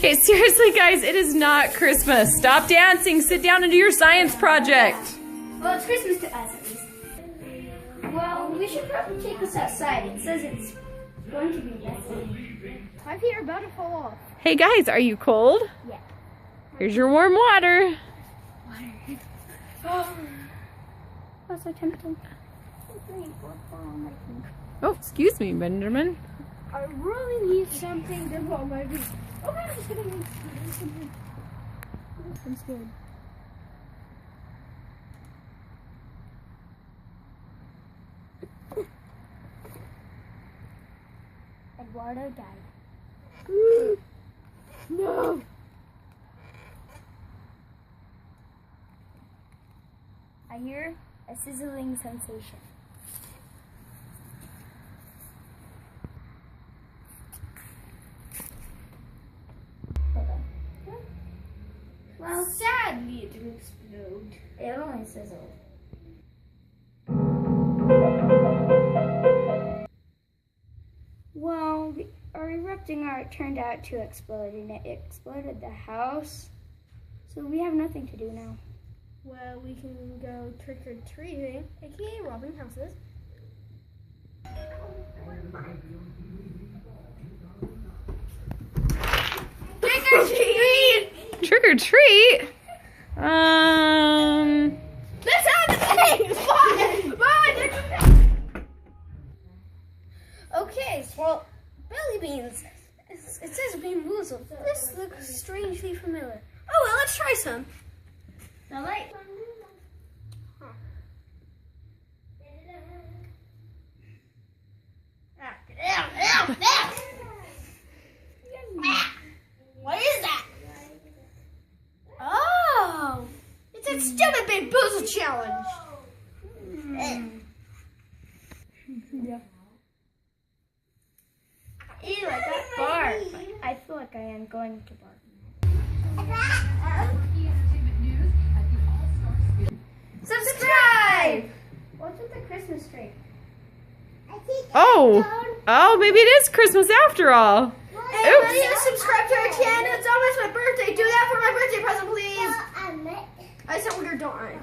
Okay, seriously, guys, it is not Christmas. Stop dancing. Sit down and do your science project. Well, it's Christmas to us, at least. Well, we should probably take this outside. It says it's going to be messy. My feet are about to fall off. Hey, guys, are you cold? Yeah. Here's your warm water. Oh, so tempting. Oh, excuse me, Benjamin. I really need something to hold my feet. Oh, I'm just gonna make something. I'm scared. Eduardo died. No! I hear a sizzling sensation. Well, sadly it didn't explode. It only sizzled. Well, our erupting art turned out to explode, and it exploded the house. So we have nothing to do now. Well, we can go trick-or-treating, aka robbing houses. Trick-or-treat! Trick or treat? That's not the thing! Fine! Okay, well, Belly Beans. It says Beanboozled. This looks strangely familiar. Oh, well, let's try some. The light. What is that? Oh! It's a stupid Beanboozled challenge! Yeah. Ew, I got barf. I feel like I am going to barf. Subscribe! What's with the Christmas tree? Oh, maybe it is Christmas after all. Hey, will you subscribe to our channel? It's almost my birthday. Do that for my birthday present, please. I said we're done.